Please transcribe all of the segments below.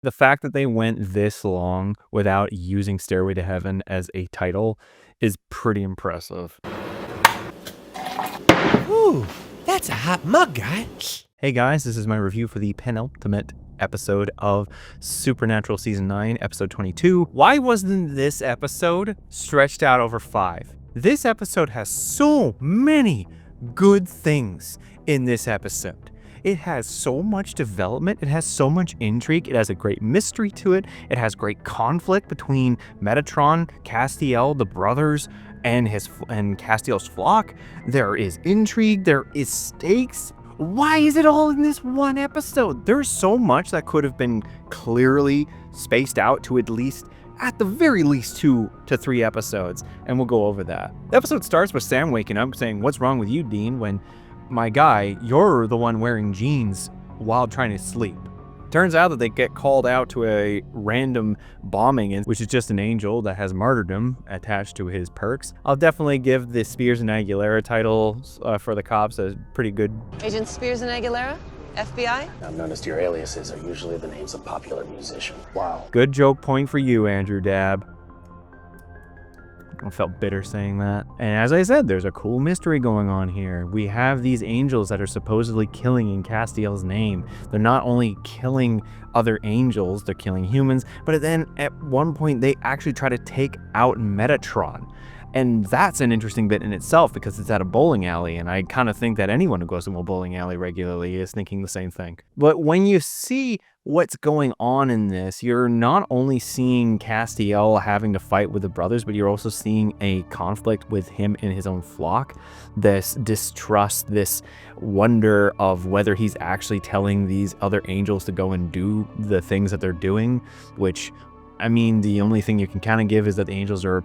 The fact that they went this long without using Stairway to Heaven as a title is pretty impressive. Ooh, that's a hot mug, guy. Hey guys, this is my review for the penultimate episode of Supernatural Season 9, Episode 22. Why wasn't this episode stretched out over 5? This episode has so many good things in this episode. It has so much development, it has so much intrigue, it has a great mystery to it, it has great conflict between Metatron, Castiel, the brothers, and Castiel's flock. There is intrigue, there is stakes. Why is it all in this one episode? There's so much that could have been clearly spaced out to at the very least 2 to 3 episodes, and we'll go over that. The episode starts with Sam waking up saying, "What's wrong with you, Dean?" when, my guy, you're the one wearing jeans while trying to sleep. Turns out that they get called out to a random bombing, which is just an angel that has martyrdom attached to his perks. I'll definitely give the Spears and Aguilera titles for the cops a pretty good. Agent Spears and Aguilera? FBI? I've noticed your aliases are usually the names of popular musicians. Wow. Good joke point for you, Andrew Dabb. I felt bitter saying that. And as I said, there's a cool mystery going on here. We have these angels that are supposedly killing in Castiel's name. They're not only killing other angels, they're killing humans, but then at one point they actually try to take out Metatron. And that's an interesting bit in itself because it's at a bowling alley, and I kind of think that anyone who goes to a bowling alley regularly is thinking the same thing. But when you see what's going on in this, you're not only seeing Castiel having to fight with the brothers, but you're also seeing a conflict with him in his own flock. This distrust, this wonder of whether he's actually telling these other angels to go and do the things that they're doing, which, I mean, the only thing you can kind of give is that the angels are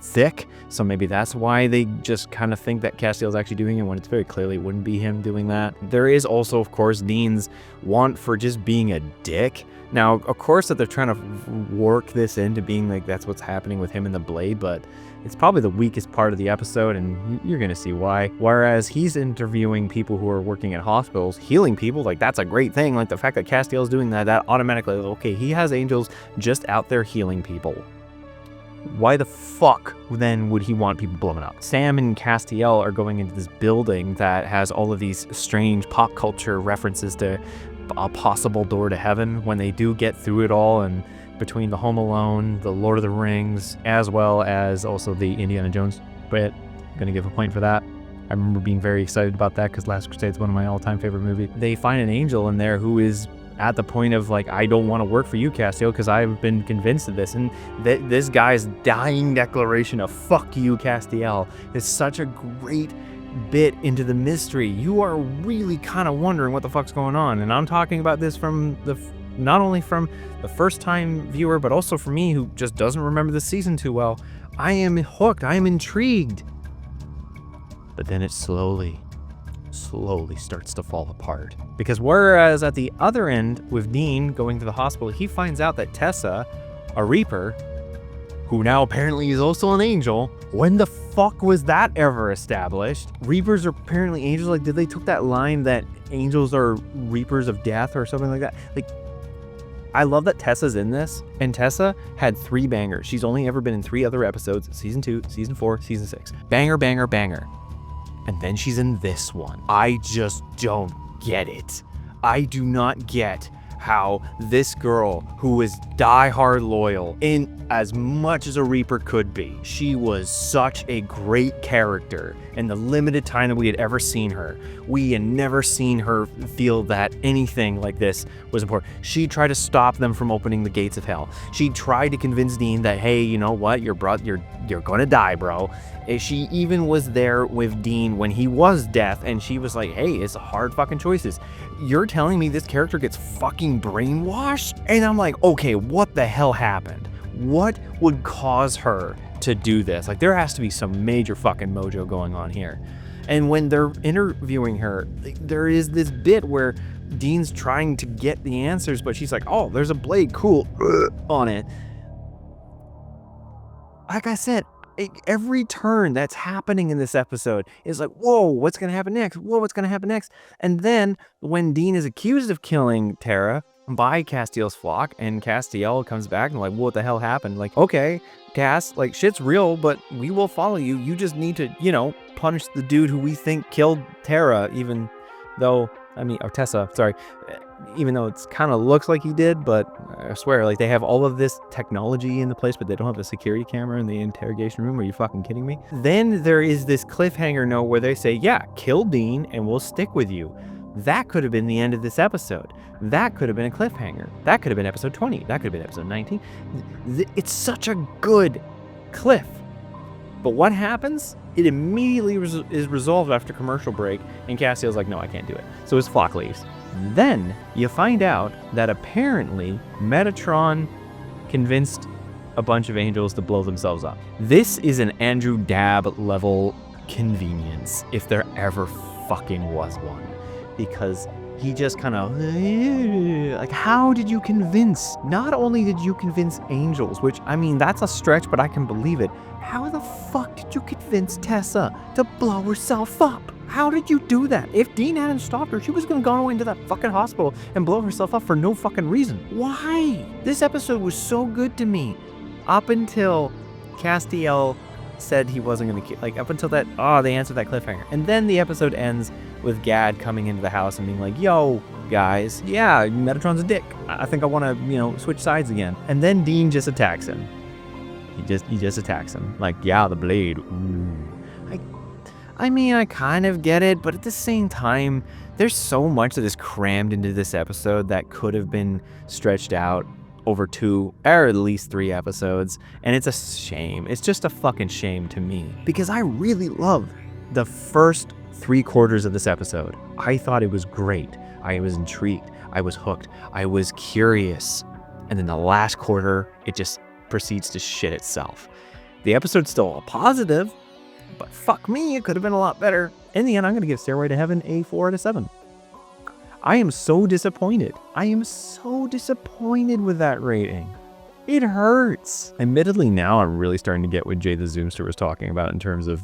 thick, so maybe that's why they just kind of think that Castiel's actually doing it when it's very clearly wouldn't be him doing that. There is also, of course, Dean's want for just being a dick. Now, of course, that they're trying to work this into being like that's what's happening with him and the Blade, but it's probably the weakest part of the episode, and you're gonna see why. Whereas he's interviewing people who are working at hospitals, healing people, like that's a great thing. Like the fact that Castiel's doing that automatically, okay, he has angels just out there healing people. Why the fuck then would he want people blowing up? Sam and Castiel are going into this building that has all of these strange pop culture references to a possible door to heaven when they do get through it all, and between the Home Alone, the Lord of the Rings, as well as also the Indiana Jones bit. I'm gonna give a point for that. I remember being very excited about that because Last Crusade is one of my all-time favorite movies. They find an angel in there who is at the point of like, I don't want to work for you, Castiel, because I've been convinced of this. And this guy's dying declaration of "fuck you, Castiel" is such a great bit into the mystery. You are really kind of wondering what the fuck's going on. And I'm talking about this from not only from the first time viewer, but also for me who just doesn't remember the season too well. I am hooked. I am intrigued. But then it slowly starts to fall apart. Because whereas at the other end with Dean going to the hospital, he finds out that Tessa, a Reaper, who now apparently is also an angel. When the fuck was that ever established? Reapers are apparently angels. Like, did they took that line that angels are reapers of death or something like that? Like, I love that Tessa's in this, and Tessa had 3 bangers. She's only ever been in 3 other episodes: season 2, season 4, season 6. Banger, banger, banger. And then she's in this one. I just don't get it. I do not get how this girl, who is die-hard loyal in as much as a Reaper could be, she was such a great character in the limited time that we had ever seen her. We had never seen her feel that anything like this was important. She tried to stop them from opening the gates of hell. She tried to convince Dean that, hey, you know what, you're gonna die, bro. She even was there with Dean when he was death, and she was like, hey, it's hard fucking choices. You're telling me this character gets fucking brainwashed? And I'm like, okay, what the hell happened? What would cause her to do this? Like, there has to be some major fucking mojo going on here. And when they're interviewing her, there is this bit where Dean's trying to get the answers, but she's like, oh, there's a blade, cool, on it. Like I said, every turn that's happening in this episode is like, whoa, what's going to happen next? Whoa, what's going to happen next? And then when Dean is accused of killing Tara, by Castiel's flock, and Castiel comes back and like, what the hell happened? Like, okay, Cass, like shit's real, but we will follow you. You just need to, you know, punish the dude who we think killed Tara, even though, or Tessa, sorry, even though it's kind of looks like he did, but I swear, like they have all of this technology in the place, but they don't have a security camera in the interrogation room. Are you fucking kidding me? Then there is this cliffhanger note where they say, yeah, kill Dean and we'll stick with you. That could have been the end of this episode. That could have been a cliffhanger. That could have been episode 20. That could have been episode 19. It's such a good cliff. But what happens? It immediately is resolved after commercial break, and Castiel's like, no, I can't do it. So his flock leaves. Then you find out that apparently Metatron convinced a bunch of angels to blow themselves up. This is an Andrew Dabb level convenience, if there ever fucking was one. Because he just kind of, like, how did you convince? Not only did you convince angels, which, I mean, that's a stretch, but I can believe it. How the fuck did you convince Tessa to blow herself up? How did you do that? If Dean hadn't stopped her, she was gonna go into that fucking hospital and blow herself up for no fucking reason. Why? This episode was so good to me. Up until Castiel said he wasn't gonna kill, like up until that, they answered that cliffhanger. And then the episode ends with Gad coming into the house and being like, yo, guys, yeah, Metatron's a dick. I think I wanna, switch sides again. And then Dean just attacks him. He just attacks him. Like, yeah, the blade. Ooh. I mean, I kind of get it, but at the same time, there's so much that is crammed into this episode that could have been stretched out over 2 or at least 3 episodes, and it's a shame. It's just a fucking shame to me, because I really love the first 3/4 of this episode. I thought it was great. I was intrigued. I was hooked. I was curious. And then the last quarter, it just proceeds to shit itself. The episode's still a positive, but fuck me, it could have been a lot better. In the end, I'm going to give Stairway to Heaven a 4 out of 7. I am so disappointed. I am so disappointed with that rating. It hurts. Admittedly, now I'm really starting to get what Jay the Zoomster was talking about in terms of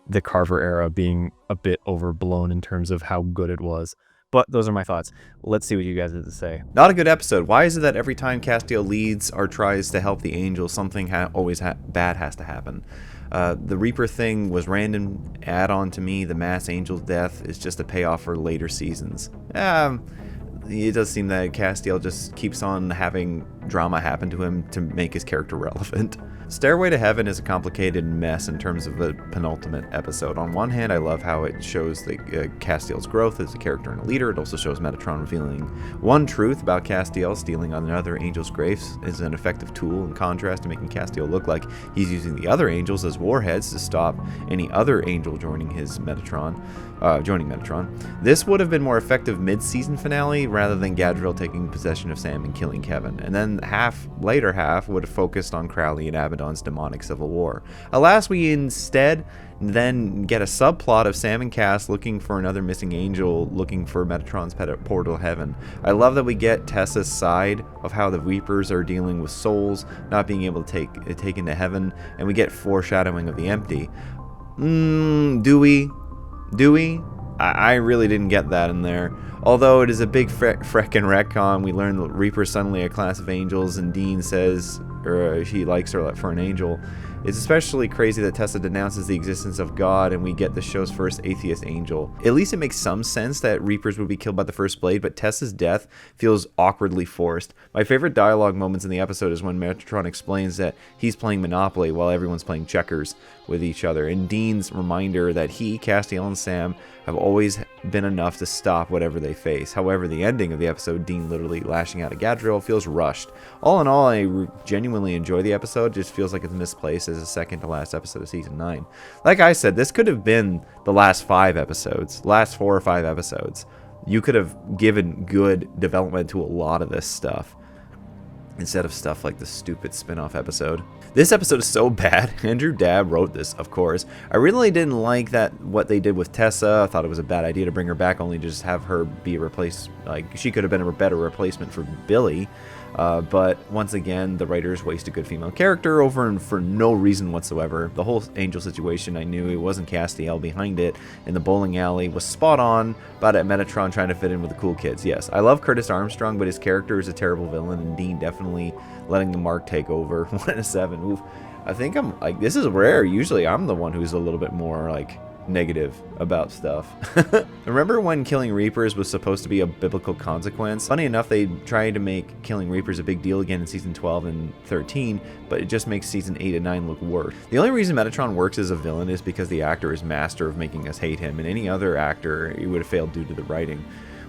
the Carver era being a bit overblown in terms of how good it was. But those are my thoughts. Let's see what you guys have to say. Not a good episode. Why is it that every time Castiel leads or tries to help the angels, something always bad has to happen? The Reaper thing was random add-on to me. The mass angel death is just a payoff for later seasons. It does seem that Castiel just keeps on having drama happen to him to make his character relevant. Stairway to Heaven is a complicated mess in terms of a penultimate episode. On one hand, I love how it shows Castiel's growth as a character and a leader. It also shows Metatron revealing one truth about Castiel. Stealing on another angel's graves is an effective tool in contrast to making Castiel look like he's using the other angels as warheads to stop any other angel joining Metatron. This would have been more effective mid-season finale rather than Gadriel taking possession of Sam and killing Kevin. And then later half would have focused on Crowley and Abaddon's demonic civil war. Alas, we instead then get a subplot of Sam and Cass looking for another missing angel, looking for Metatron's portal to heaven. I love that we get Tessa's side of how the Reapers are dealing with souls not being able to take into heaven, and we get foreshadowing of the empty. Do we? I really didn't get that in there. Although it is a big freckin' retcon, we learn that Reaper's suddenly a class of angels, and Dean says, she likes her for an angel. It's especially crazy that Tessa denounces the existence of God, and we get the show's first atheist angel. At least it makes some sense that Reapers would be killed by the first blade, but Tessa's death feels awkwardly forced. My favorite dialogue moments in the episode is when Metatron explains that he's playing Monopoly while everyone's playing checkers with each other, and Dean's reminder that he, Castiel, and Sam have always been enough to stop whatever they face. However, the ending of the episode, Dean literally lashing out at Gadriel, feels rushed. All in all, I genuinely enjoy the episode. It just feels like it's misplaced as a second to last episode of season 9. Like I said, this could have been the last 4 or 5 episodes. You could have given good development to a lot of this stuff instead of stuff like the stupid spin-off episode. This episode is so bad. Andrew Dabb wrote this, of course. I really didn't like what they did with Tessa. I thought it was a bad idea to bring her back, only to just have her be replaced. Like, she could have been a better replacement for Billy. But once again, the writers waste a good female character over and for no reason whatsoever. The whole Angel situation, I knew it wasn't Castiel behind it in the bowling alley, was spot on about at Metatron trying to fit in with the cool kids. Yes, I love Curtis Armstrong, but his character is a terrible villain, and Dean definitely letting the mark take over. 1 out of 7. Oof. I think I'm like, this is rare. Usually I'm the one who's a little bit more like negative about stuff. Remember when killing Reapers was supposed to be a biblical consequence? Funny enough, they tried to make killing Reapers a big deal again in season 12 and 13, but it just makes season 8 and 9 look worse. The only reason Metatron works as a villain is because the actor is master of making us hate him, and any other actor, he would have failed due to the writing.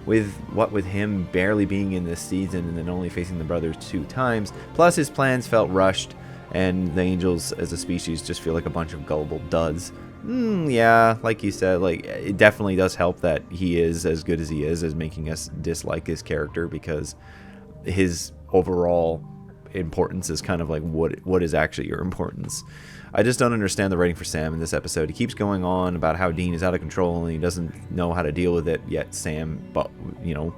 With him barely being in this season and then only facing the brothers 2 times, plus his plans felt rushed, and the Angels as a species just feel like a bunch of gullible duds. Yeah, like you said, like it definitely does help that he is as good as he is as making us dislike his character, because his overall importance is kind of like what is actually your importance. I just don't understand the writing for Sam in this episode. He keeps going on about how Dean is out of control and he doesn't know how to deal with it, yet Sam, you know,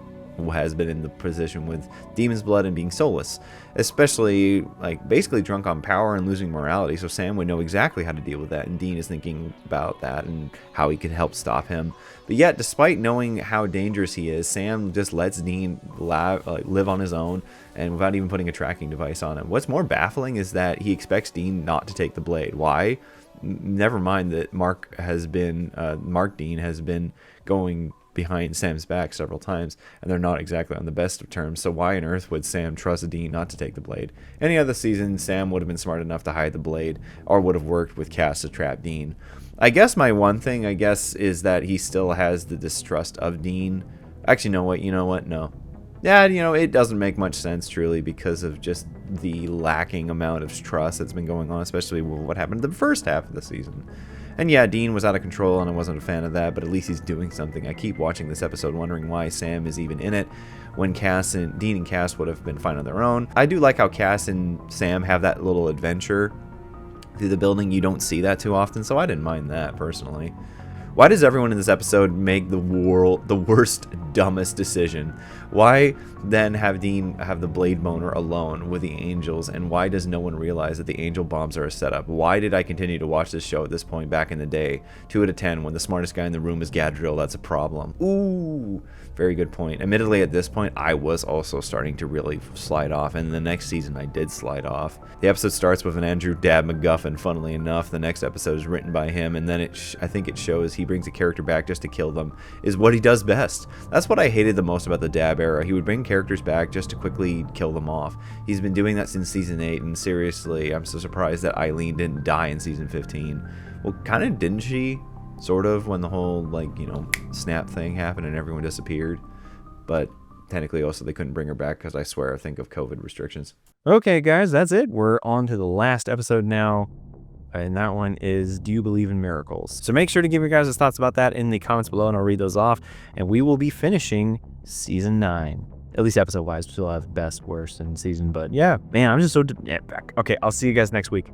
has been in the position with demon's blood and being soulless, especially like basically drunk on power and losing morality. So Sam would know exactly how to deal with that, and Dean is thinking about that and how he could help stop him. But yet, despite knowing how dangerous he is, Sam just lets Dean live on his own and without even putting a tracking device on him. What's more baffling is that he expects Dean not to take the blade. Why? Never mind that Mark Dean has been going behind Sam's back several times, and they're not exactly on the best of terms, so why on earth would Sam trust Dean not to take the blade? Any other season, Sam would have been smart enough to hide the blade, or would have worked with Cass to trap Dean. I guess my one thing, is that he still has the distrust of Dean. Actually, you know what? No. Yeah, it doesn't make much sense, truly, because of just the lacking amount of trust that's been going on, especially with what happened in the first half of the season. And yeah, Dean was out of control, and I wasn't a fan of that, but at least he's doing something. I keep watching this episode wondering why Sam is even in it when Dean and Cass would have been fine on their own. I do like how Cass and Sam have that little adventure through the building. You don't see that too often, so I didn't mind that, personally. Why does everyone in this episode make the worst, dumbest decision? Why then have Dean have the blade boner alone with the Angels, and why does no one realize that the Angel bombs are a setup? Why did I continue to watch this show at this point back in the day? 2 out of 10, when the smartest guy in the room is Gadriel, that's a problem. Ooh, very good point. Admittedly, at this point, I was also starting to really slide off, and the next season I did slide off. The episode starts with an Andrew Dab MacGuffin, funnily enough. The next episode is written by him, and then I think it shows he brings a character back just to kill them, is what he does best. That's what I hated the most about the Dab era. He would bring characters back just to quickly kill them off. He's been doing that since season 8, and seriously, I'm so surprised that Eileen didn't die in season 15. Well, kind of didn't she? Sort of, when the whole, snap thing happened and everyone disappeared. But technically also they couldn't bring her back because I swear I think of COVID restrictions. Okay, guys, that's it. We're on to the last episode now. And that one is, Do You Believe in Miracles? So make sure to give your guys' thoughts about that in the comments below, and I'll read those off. And we will be finishing season 9. At least episode-wise, we'll have best, worst, and season. But yeah, man, I'm just so... Okay, I'll see you guys next week.